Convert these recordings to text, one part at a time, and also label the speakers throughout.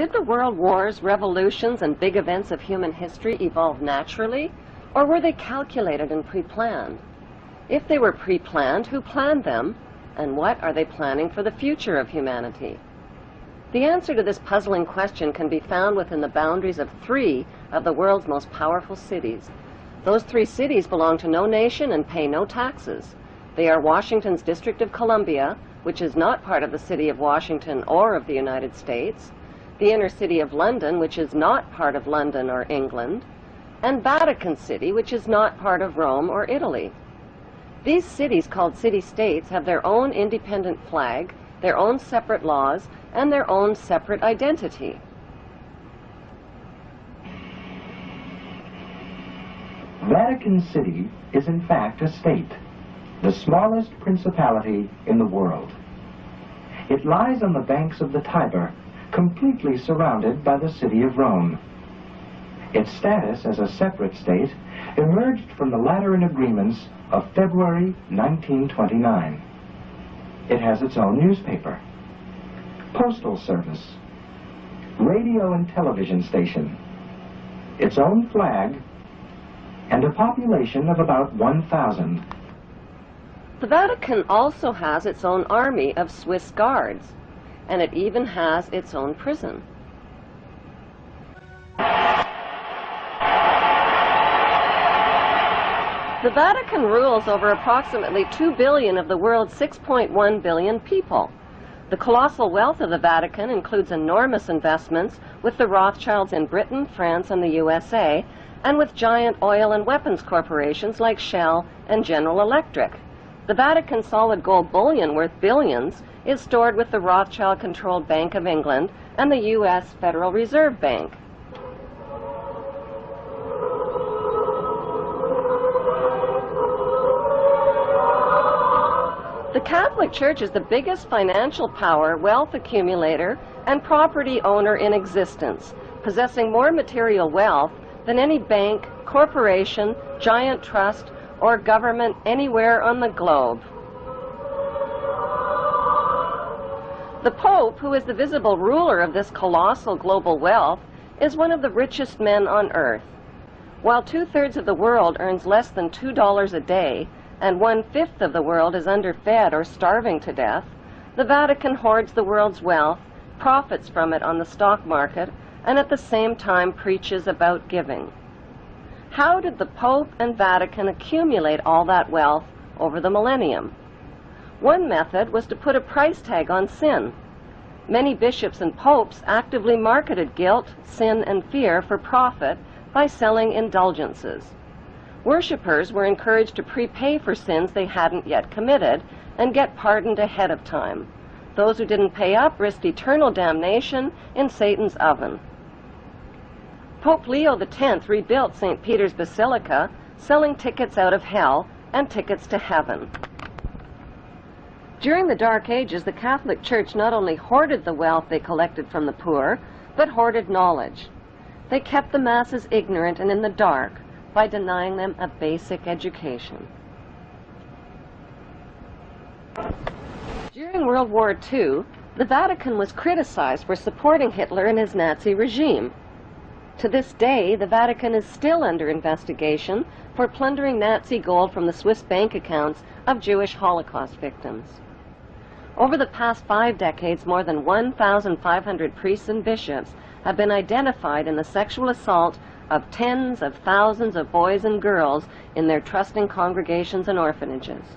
Speaker 1: Did the world wars, revolutions, and big events of human history evolve naturally, or were they calculated and pre-planned? If they were pre-planned, who planned them, and what are they planning for the future of humanity? The answer to this puzzling question can be found within the boundaries of 3 of the world's most powerful cities. Those 3 cities belong to no nation and pay no taxes. They are Washington's District of Columbia, which is not part of the city of Washington or of the United States, the inner city of London, which is not part of London or England, and Vatican City, which is not part of Rome or Italy. These cities, called city-states, have their own independent flag, their own separate laws, and their own separate identity.
Speaker 2: Vatican City is in fact a state, the smallest principality in the world. It lies on the banks of the Tiber, completely surrounded by the city of Rome. Its status as a separate state emerged from the Lateran Agreements of February 1929. It has its own newspaper, postal service, radio and television station, its own flag, and a population of about 1,000.
Speaker 1: The Vatican also has its own army of Swiss guards, and it even has its own prison. The Vatican rules over approximately 2 billion of the world's 6.1 billion people. The colossal wealth of the Vatican includes enormous investments with the Rothschilds in Britain, France, and the USA, and with giant oil and weapons corporations like Shell and General Electric. The Vatican solid gold bullion worth billions is stored with the Rothschild-controlled Bank of England and the U.S. Federal Reserve Bank. The Catholic Church is the biggest financial power, wealth accumulator, and property owner in existence, possessing more material wealth than any bank, corporation, giant trust, or government anywhere on the globe. The Pope, who is the visible ruler of this colossal global wealth, is one of the richest men on earth. While 2/3 of the world earns less than $2 a day, and 1/5 of the world is underfed or starving to death, the Vatican hoards the world's wealth, profits from it on the stock market, and at the same time preaches about giving. How did the Pope and Vatican accumulate all that wealth over the millennium? One method was to put a price tag on sin. Many bishops and popes actively marketed guilt, sin, and fear for profit by selling indulgences. Worshippers were encouraged to prepay for sins they hadn't yet committed and get pardoned ahead of time. Those who didn't pay up risked eternal damnation in Satan's oven. Pope Leo X rebuilt St. Peter's Basilica, selling tickets out of hell and tickets to heaven. During the Dark Ages, the Catholic Church not only hoarded the wealth they collected from the poor, but hoarded knowledge. They kept the masses ignorant and in the dark by denying them a basic education. During World War II, the Vatican was criticized for supporting Hitler and his Nazi regime. To this day, the Vatican is still under investigation for plundering Nazi gold from the Swiss bank accounts of Jewish Holocaust victims. Over the past 5 decades, more than 1,500 priests and bishops have been identified in the sexual assault of tens of thousands of boys and girls in their trusting congregations and orphanages.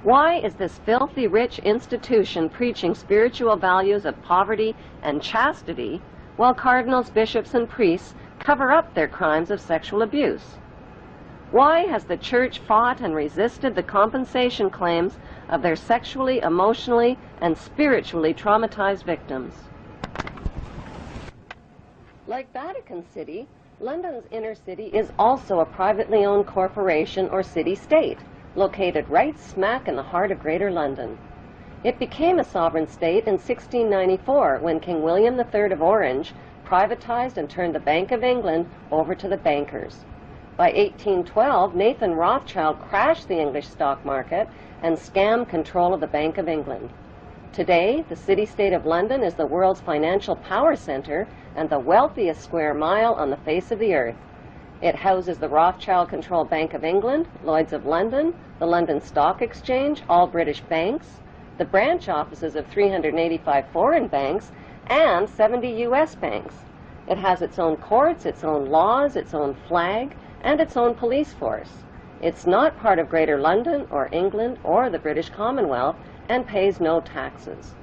Speaker 1: Why is this filthy rich institution preaching spiritual values of poverty and chastity while cardinals, bishops, and priests cover up their crimes of sexual abuse? Why has the Church fought and resisted the compensation claims of their sexually, emotionally, and spiritually traumatized victims? Like Vatican City, London's inner city is also a privately owned corporation or city-state, located right smack in the heart of Greater London. It became a sovereign state in 1694 when King William III of Orange privatized and turned the Bank of England over to the bankers. By 1812, Nathan Rothschild crashed the English stock market and scammed control of the Bank of England. Today, the city-state of London is the world's financial power center and the wealthiest square mile on the face of the earth. It houses the Rothschild-controlled Bank of England, Lloyd's of London, the London Stock Exchange, all British banks, the branch offices of 385 foreign banks, and 70 U.S. banks. It has its own courts, its own laws, its own flag, and its own police force. It's not part of Greater London or England or the British Commonwealth and pays no taxes.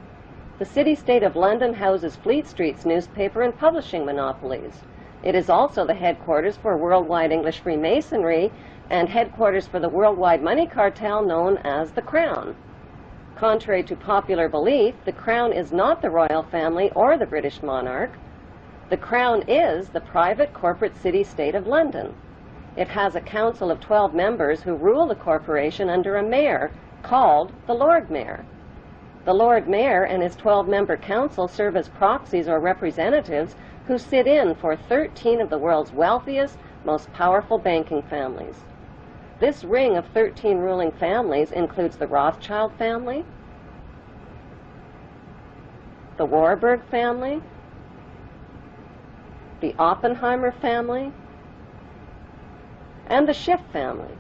Speaker 1: The city-state of London houses Fleet Street's newspaper and publishing monopolies. It is also the headquarters for worldwide English Freemasonry and headquarters for the worldwide money cartel known as the Crown. Contrary to popular belief, the Crown is not the royal family or the British monarch. The Crown is the private corporate city-state of London. It has a council of 12 members who rule the corporation under a mayor called the Lord Mayor. The Lord Mayor and his 12-member council serve as proxies or representatives who sit in for 13 of the world's wealthiest, most powerful banking families. This ring of 13 ruling families includes the Rothschild family, the Warburg family, the Oppenheimer family, and the Schiff family.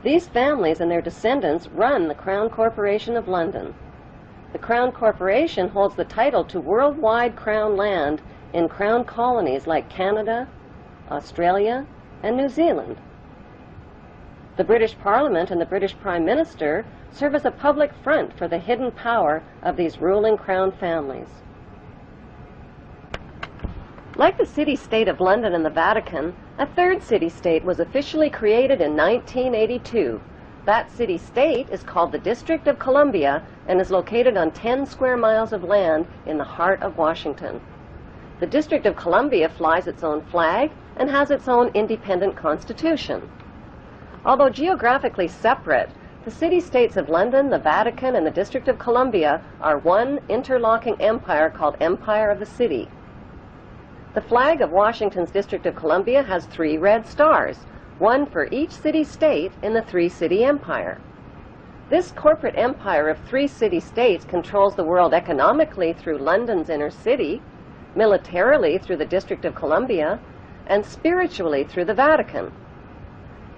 Speaker 1: These families and their descendants run the Crown Corporation of London. The Crown Corporation holds the title to worldwide Crown land in Crown colonies like Canada, Australia, and New Zealand. The British Parliament and the British Prime Minister serve as a public front for the hidden power of these ruling Crown families. Like the city-state of London and the Vatican, a third city-state was officially created in 1982. That city-state is called the District of Columbia and is located on 10 square miles of land in the heart of Washington. The District of Columbia flies its own flag and has its own independent constitution. Although geographically separate, the city-states of London, the Vatican, and the District of Columbia are one interlocking empire called Empire of the City. The flag of Washington's District of Columbia has 3 red stars, one for each city-state in the 3-city empire. This corporate empire of 3 city-states controls the world economically through London's inner city, militarily through the District of Columbia, and spiritually through the Vatican.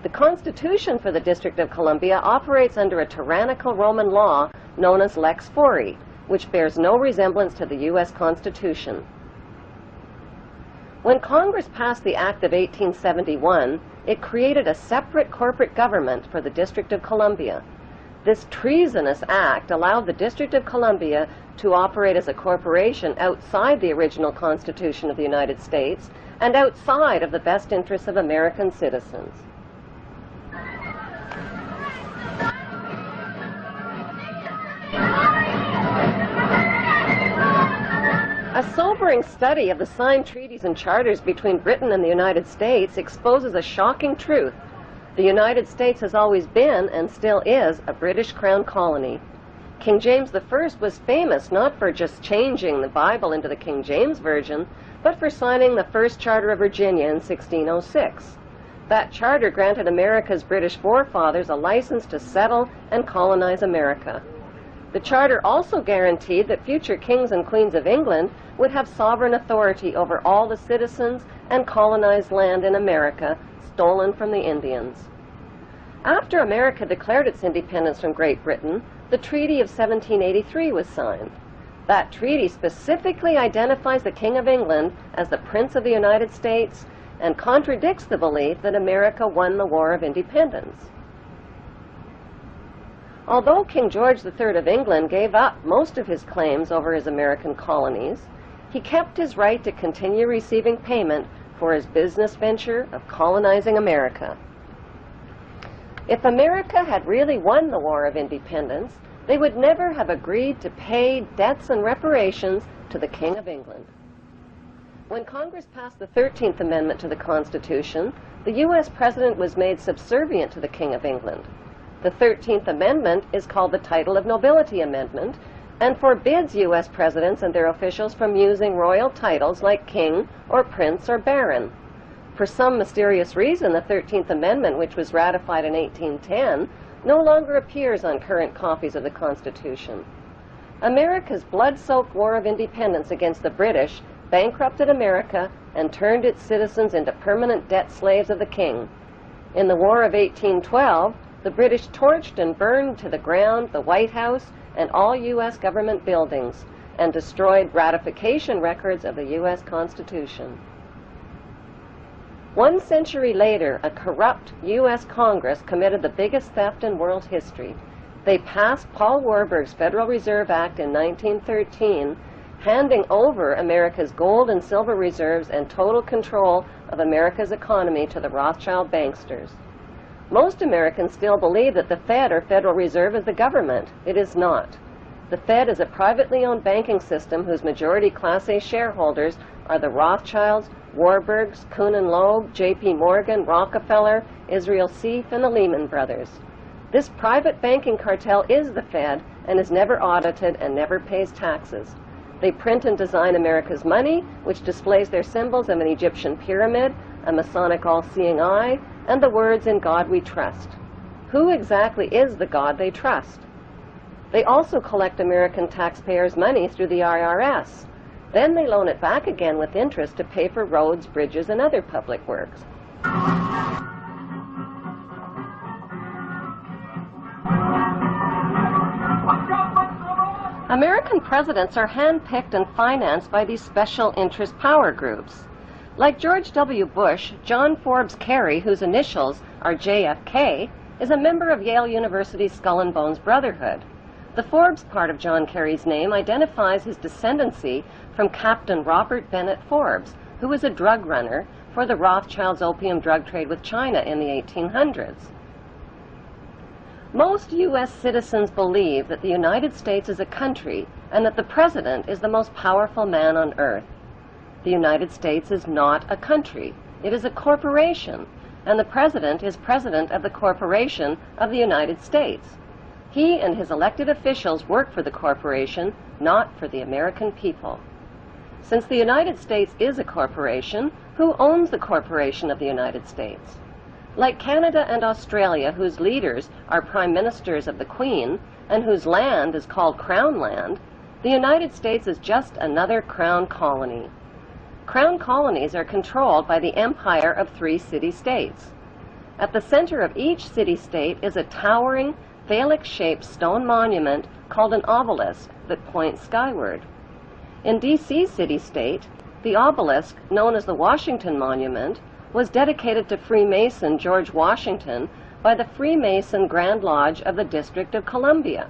Speaker 1: The Constitution for the District of Columbia operates under a tyrannical Roman law known as Lex Fori, which bears no resemblance to the U.S. Constitution. When Congress passed the Act of 1871, it created a separate corporate government for the District of Columbia. This treasonous act allowed the District of Columbia to operate as a corporation outside the original Constitution of the United States and outside of the best interests of American citizens. A sobering study of the signed treaties and charters between Britain and the United States exposes a shocking truth. The United States has always been, and still is, a British Crown colony. King James I was famous not for just changing the Bible into the King James Version, but for signing the first Charter of Virginia in 1606. That charter granted America's British forefathers a license to settle and colonize America. The charter also guaranteed that future kings and queens of England would have sovereign authority over all the citizens and colonized land in America stolen from the Indians. After America declared its independence from Great Britain, the Treaty of 1783 was signed. That treaty specifically identifies the King of England as the Prince of the United States and contradicts the belief that America won the War of Independence. Although King George III of England gave up most of his claims over his American colonies, he kept his right to continue receiving payment for his business venture of colonizing America. If America had really won the War of Independence, they would never have agreed to pay debts and reparations to the King of England. When Congress passed the 13th Amendment to the Constitution, the U.S. President was made subservient to the King of England. The 13th Amendment is called the Title of Nobility Amendment and forbids U.S. presidents and their officials from using royal titles like king or prince or baron. For some mysterious reason, the 13th Amendment, which was ratified in 1810, no longer appears on current copies of the Constitution. America's blood-soaked War of Independence against the British bankrupted America and turned its citizens into permanent debt slaves of the King. In the War of 1812, the British torched and burned to the ground the White House and all U.S. government buildings, and destroyed ratification records of the U.S. Constitution. 1 century later, a corrupt U.S. Congress committed the biggest theft in world history. They passed Paul Warburg's Federal Reserve Act in 1913, handing over America's gold and silver reserves and total control of America's economy to the Rothschild banksters. Most Americans still believe that the Fed, or Federal Reserve, is the government. It is not. The Fed is a privately owned banking system whose majority Class A shareholders are the Rothschilds, Warburgs, Kuhn and Loeb, J.P. Morgan, Rockefeller, Israel Seif, and the Lehman Brothers. This private banking cartel is the Fed and is never audited and never pays taxes. They print and design America's money, which displays their symbols of an Egyptian pyramid, a Masonic all-seeing eye, and the words, "In God we trust." Who exactly is the God they trust? They also collect American taxpayers' money through the IRS. Then they loan it back again with interest to pay for roads, bridges, and other public works. American presidents are handpicked and financed by these special interest power groups. Like George W. Bush, John Forbes Kerry, whose initials are JFK, is a member of Yale University's Skull and Bones Brotherhood. The Forbes part of John Kerry's name identifies his descendancy from Captain Robert Bennett Forbes, who was a drug runner for the Rothschilds' opium drug trade with China in the 1800s. Most U.S. citizens believe that the United States is a country and that the President is the most powerful man on earth. The United States is not a country. It is a corporation, and the President is President of the Corporation of the United States. He and his elected officials work for the corporation, not for the American people. Since the United States is a corporation, who owns the corporation of the United States? Like Canada and Australia, whose leaders are prime ministers of the Queen and whose land is called Crown Land, the United States is just another Crown colony. Crown colonies are controlled by the empire of 3 city-states. At the center of each city-state is a towering, phallic-shaped stone monument called an obelisk that points skyward. In D.C. city-state, the obelisk, known as the Washington Monument, was dedicated to Freemason George Washington by the Freemason Grand Lodge of the District of Columbia.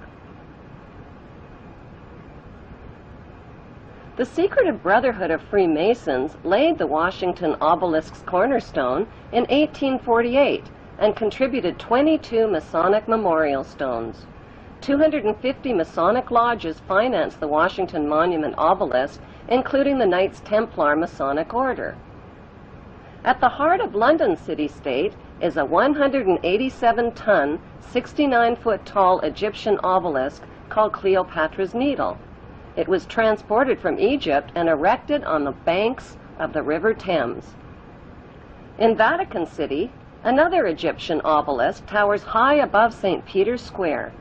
Speaker 1: The Secretive Brotherhood of Freemasons laid the Washington obelisk's cornerstone in 1848 and contributed 22 Masonic memorial stones. 250 Masonic lodges financed the Washington Monument obelisk, including the Knights Templar Masonic Order. At the heart of London city-state is a 187-ton, 69-foot-tall Egyptian obelisk called Cleopatra's Needle. It was transported from Egypt and erected on the banks of the River Thames. In Vatican City, another Egyptian obelisk towers high above St. Peter's Square.